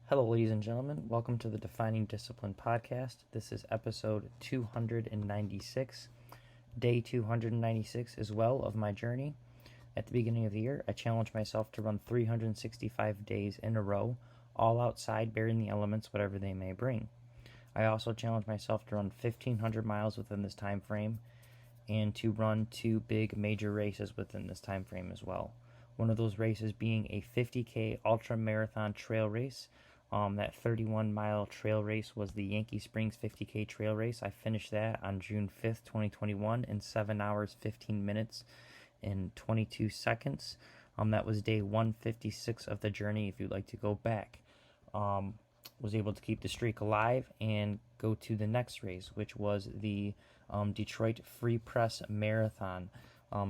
Hello, ladies and gentlemen. Welcome to the Defining Discipline podcast. This is episode 296, day 296 as well of my journey. At the beginning of the year, I challenged myself to run 365 days in a row, all outside, bearing the elements, whatever they may bring. I also challenged myself to run 1,500 miles within this time frame and to run two big major races within this time frame as well. One of those races being a 50K ultra marathon trail race. That 31-mile trail race was the Yankee Springs 50K trail race. I finished that on June 5th, 2021 in 7 hours, 15 minutes, and 22 seconds. That was day 156 of the journey if you'd like to go back. Was able to keep the streak alive and go to the next race, which was the Detroit Free Press Marathon.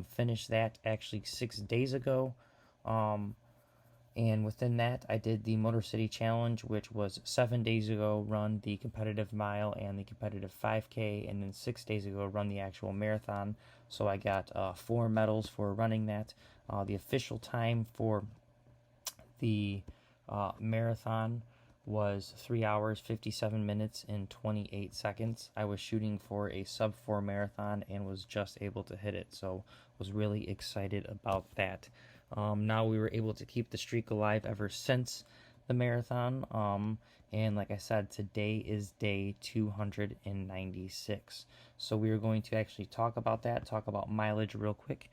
Finished that actually 6 days ago. And within that, I did the Motor City Challenge, which was 7 days ago, run the competitive mile and the competitive 5K, and then 6 days ago, run the actual marathon. So I got 4 medals for running that. The official time for the marathon was 3 hours, 57 minutes, and 28 seconds. I was shooting for a sub 4 marathon and was just able to hit it, so was really excited about that. Now we were able to keep the streak alive ever since the marathon. And like I said, today is day 296. So we are going to actually talk about that, talk about mileage real quick.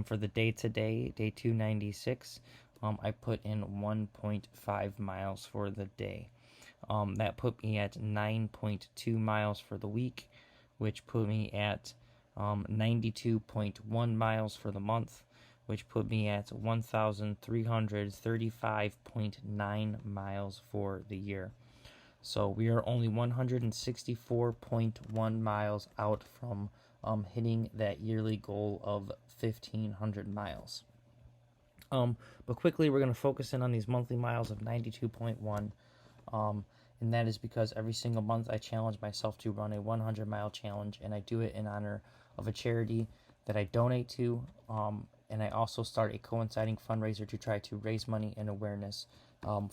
For the day today, day 296, I put in 1.5 miles for the day. That put me at 9.2 miles for the week, which put me at 92.1 miles for the month, which put me at 1,335.9 miles for the year. So we are only 164.1 miles out from hitting that yearly goal of 1,500 miles. But quickly, we're going to focus in on these monthly miles of 92.1. And that is because every single month I challenge myself to run a 100-mile challenge, and I do it in honor of a charity that I donate to. And I also start a coinciding fundraiser to try to raise money and awareness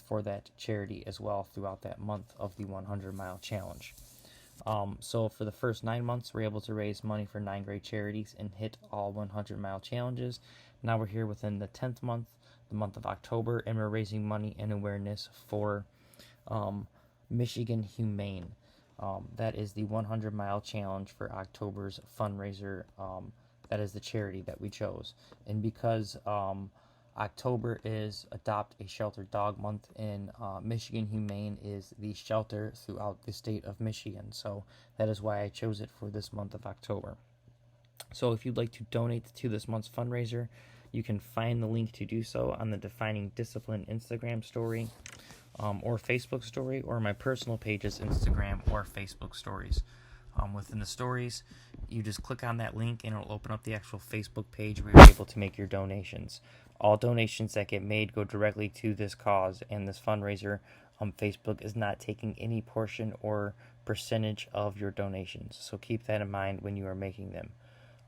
for that charity as well throughout that month of the 100-mile challenge. So for the first 9 months, we're able to raise money for 9 great charities and hit all 100-mile challenges. Now we're here within the 10th month, the month of October, and we're raising money and awareness for Michigan Humane. That is the 100-mile challenge for October's fundraiser. That is the charity that we chose. And because October is Adopt a Shelter Dog Month, and Michigan Humane is the shelter throughout the state of Michigan. So that is why I chose it for this month of October. So if you'd like to donate to this month's fundraiser, you can find the link to do so on the Defining Discipline Instagram story or Facebook story, or my personal pages, Instagram or Facebook stories. Within the stories, you just click on that link and it'll open up the actual Facebook page where you're able to make your donations. All donations that get made go directly to this cause and this fundraiser. Facebook is not taking any portion or percentage of your donations, so keep that in mind when you are making them.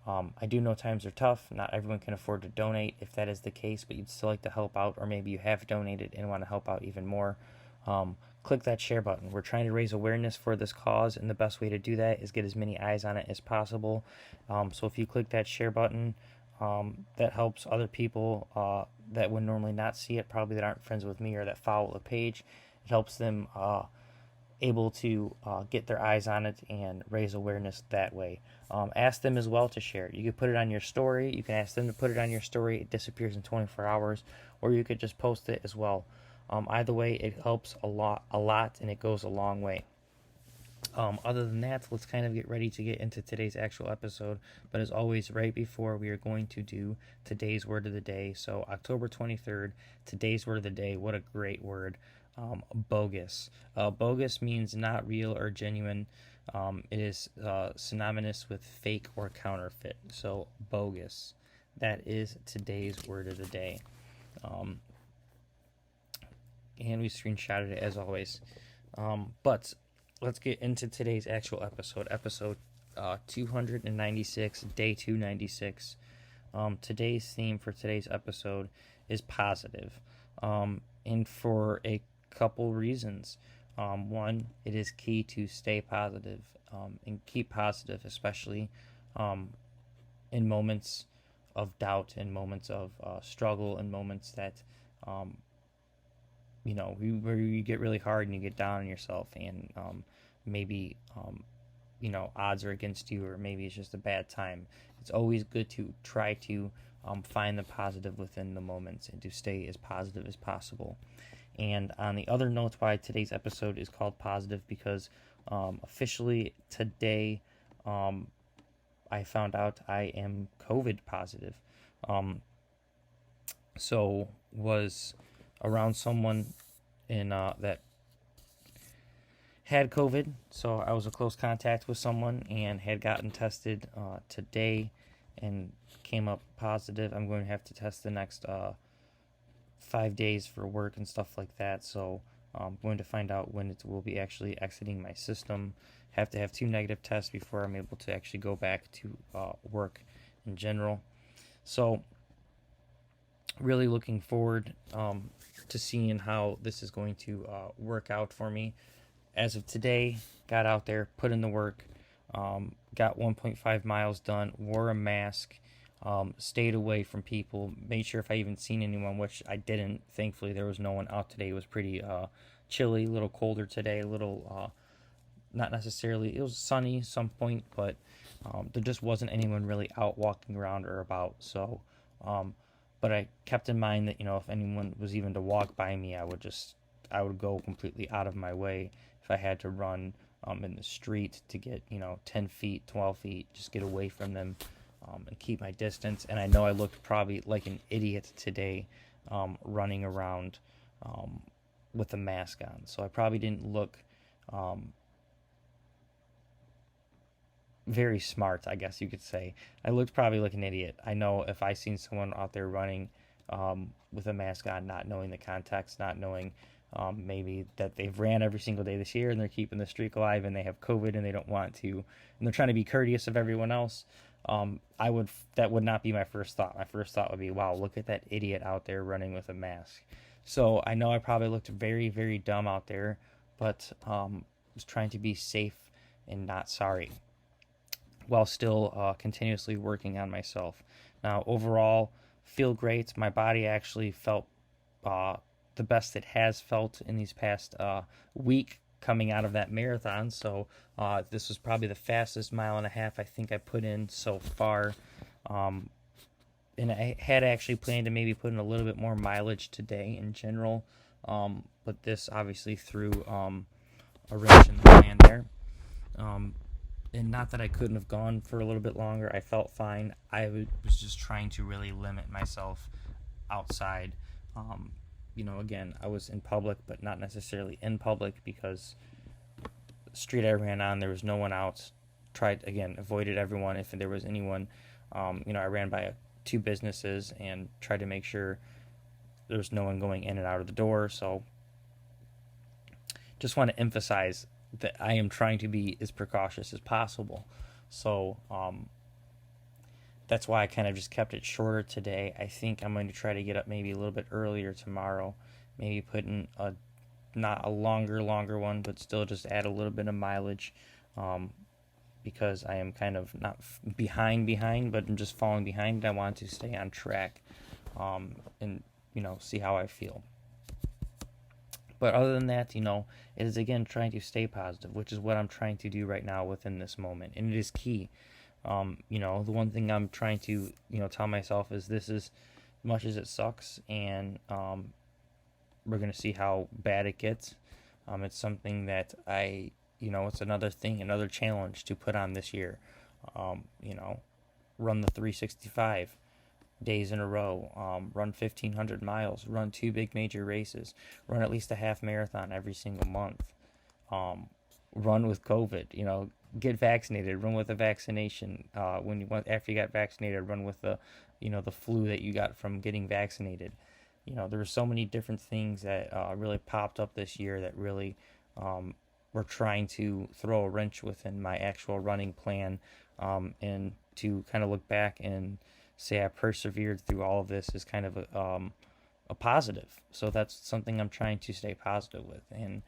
I do know times are tough. Not everyone can afford to donate. If that is the case, but you'd still like to help out, or maybe you have donated and want to help out even more, click that share button. We're trying to raise awareness for this cause, and the best way to do that is get as many eyes on it as possible. So if you click that share button, that helps other people that would normally not see it, probably that aren't friends with me or that follow the page. It helps them able to get their eyes on it and raise awareness that way. Ask them as well to share it. You could put it on your story. You can ask them to put it on your story. It disappears in 24 hours, or you could just post it as well. Either way, it helps a lot, and it goes a long way. Other than that, let's kind of get ready to get into today's actual episode. But as always, right before, we are going to do today's word of the day. So October 23rd, today's word of the day. What a great word. Bogus. Bogus means not real or genuine. It is synonymous with fake or counterfeit. So bogus. That is today's word of the day. And we screenshotted it as always. But let's get into today's actual episode. Episode 296, day 296. Today's theme for today's episode is positive. And for a couple reasons. One, it is key to stay positive, and keep positive, especially in moments of doubt, in moments of struggle, in moments that um, where you get really hard and you get down on yourself, and maybe odds are against you, or maybe it's just a bad time. It's always good to try to find the positive within the moments and to stay as positive as possible. And on the other note, why today's episode is called Positive, because officially today I found out I am COVID positive. So was around someone in that had COVID, so I was a close contact with someone and had gotten tested today and came up positive. I'm going to have to test the next 5 days for work and stuff like that, so I'm going to find out when it will be actually exiting my system. Have to have 2 negative tests before I'm able to actually go back to work in general. So really looking forward to seeing how this is going to work out for me. As of today, got out there, put in the work, got 1.5 miles done, wore a mask, stayed away from people, made sure if I even seen anyone, which I didn't. Thankfully, there was no one out today. It was pretty chilly, a little colder today, a little, not necessarily, it was sunny some point, but there just wasn't anyone really out walking around or about. So, but I kept in mind that, if anyone was even to walk by me, I would go completely out of my way if I had to run in the street to get 10 feet, 12 feet, just get away from them and keep my distance. And I know I looked probably like an idiot today running around with a mask on, so I probably didn't look very smart, I guess you could say. I looked probably like an idiot. I know if I seen someone out there running with a mask on, not knowing the context, not knowing maybe that they've ran every single day this year and they're keeping the streak alive and they have COVID and they don't want to, and they're trying to be courteous of everyone else, that would not be my first thought. My first thought would be, wow, look at that idiot out there running with a mask. So I know I probably looked very, very dumb out there, but was trying to be safe and not sorry, while still continuously working on myself. Now, overall, feel great. My body actually felt the best it has felt in these past week coming out of that marathon. So this was probably the fastest 1.5 miles I think I put in so far. And I had actually planned to maybe put in a little bit more mileage today in general. But this obviously threw a wrench in the plan there. And not that I couldn't have gone for a little bit longer. I felt fine. I was just trying to really limit myself outside. Again, I was in public, but not necessarily in public, because the street I ran on, there was no one out. Avoided everyone if there was anyone. I ran by 2 businesses and tried to make sure there was no one going in and out of the door. So just want to emphasize that I am trying to be as precautious as possible. So that's why I kind of just kept it shorter today. I think I'm going to try to get up maybe a little bit earlier tomorrow, maybe put in not a longer one, but still just add a little bit of mileage, because I am kind of not behind, but I'm just falling behind. I want to stay on track and see how I feel. But other than that, it is again trying to stay positive, which is what I'm trying to do right now within this moment, and it is key. The one thing I'm trying to tell myself is, this is much as it sucks, and we're gonna see how bad it gets. It's something that it's another thing, another challenge to put on this year. Run the 365 days in a row, run 1,500 miles, run 2 big major races, run at least a half marathon every single month, run with COVID, get vaccinated, run with a vaccination, after you got vaccinated, run with the flu that you got from getting vaccinated. There were so many different things that really popped up this year that really were trying to throw a wrench within my actual running plan, and to kind of look back and say I persevered through all of this is kind of a positive. So that's something I'm trying to stay positive with. And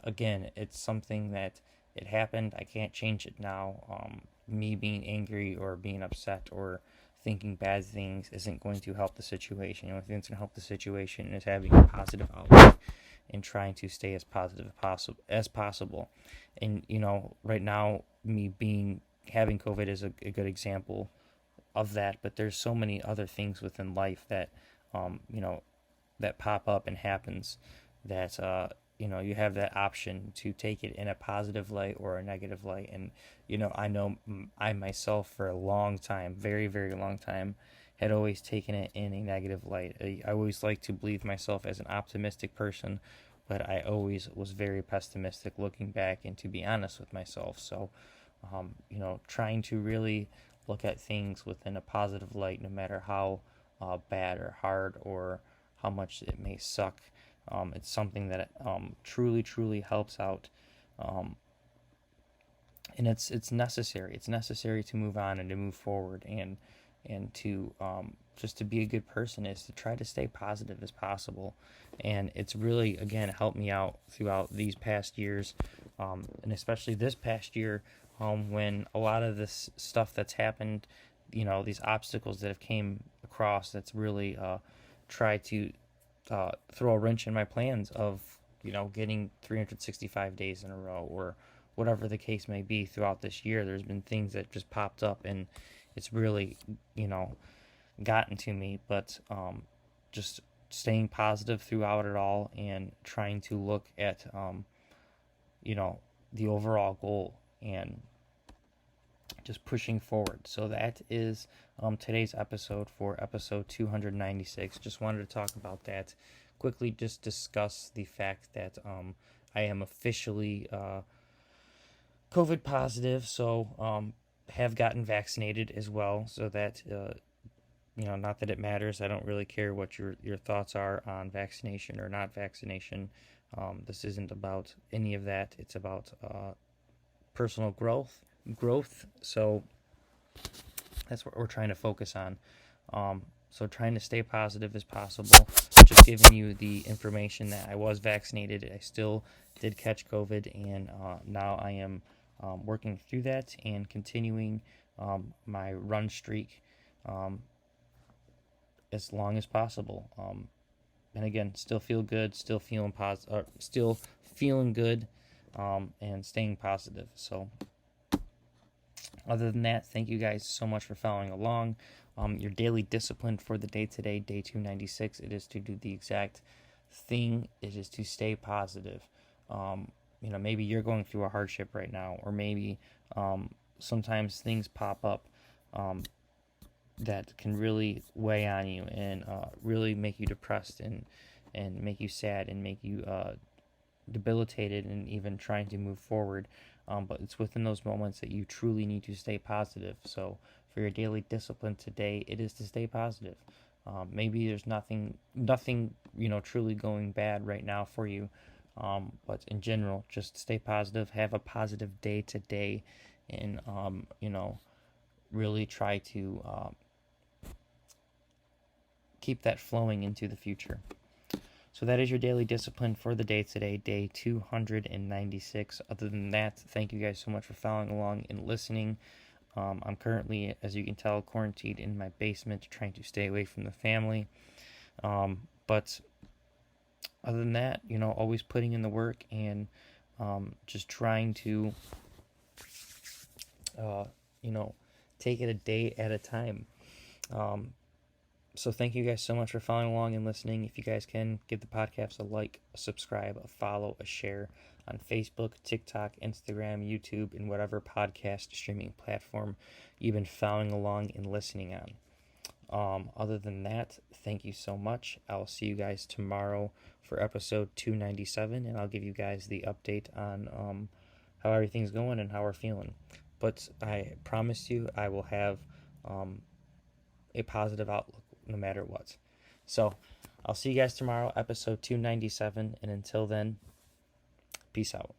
again, it's something that it happened. I can't change it now. Me being angry or being upset or thinking bad things isn't going to help the situation. The only thing that's going to help the situation is having a positive outlook and trying to stay as positive as possible. And right now, me being having COVID is a good example of that. But there's so many other things within life that um, you know that pop up and happens that you have that option to take it in a positive light or a negative light. And I know I myself for a long time, very very long time, had always taken it in a negative light. I always like to believe myself as an optimistic person, but I always was very pessimistic looking back, and to be honest with myself. So trying to really look at things within a positive light, no matter how bad or hard or how much it may suck. It's something that truly, truly helps out, and it's necessary. It's necessary to move on and to move forward, and to just to be a good person is to try to stay positive as possible. And it's really again helped me out throughout these past years, and especially this past year, when a lot of this stuff that's happened, these obstacles that have came across, that's really tried to throw a wrench in my plans of getting 365 days in a row, or whatever the case may be. Throughout this year, there's been things that just popped up, and it's really gotten to me. But just staying positive throughout it all, and trying to look at the overall goal, and just pushing forward. So that is today's episode, for episode 296. Just wanted to talk about that quickly, just discuss the fact that I am officially COVID positive, so have gotten vaccinated as well. So that not that it matters. I don't really care what your thoughts are on vaccination or not vaccination. This isn't about any of that. It's about personal growth. So that's what we're trying to focus on. So trying to stay positive as possible. Just giving you the information that I was vaccinated. I still did catch COVID, and now I am working through that and continuing my run streak as long as possible. And again, still feel good, still feeling positive, still feeling good, and staying positive. So other than that, thank you guys so much for following along. Your daily discipline for the day today, day 296, it is to do the exact thing. It is to stay positive. Maybe you're going through a hardship right now, or maybe sometimes things pop up that can really weigh on you, and really make you depressed, and make you sad, and make you debilitated, and even trying to move forward. But it's within those moments that you truly need to stay positive. So for your daily discipline today, it is to stay positive. Maybe there's nothing truly going bad right now for you, but in general, just stay positive. Have a positive day today, and really try to keep that flowing into the future. So that is your daily discipline for the day today, day 296. Other than that, thank you guys so much for following along and listening. I'm currently, as you can tell, quarantined in my basement, trying to stay away from the family. But other than that, always putting in the work, and just trying to, take it a day at a time. So thank you guys so much for following along and listening. If you guys can, give the podcast a like, a subscribe, a follow, a share on Facebook, TikTok, Instagram, YouTube, and whatever podcast streaming platform you've been following along and listening on. Other than that, thank you so much. I'll see you guys tomorrow for episode 297, and I'll give you guys the update on how everything's going and how we're feeling. But I promise you, I will have a positive outlook no matter what. So I'll see you guys tomorrow, episode 297, and until then, peace out.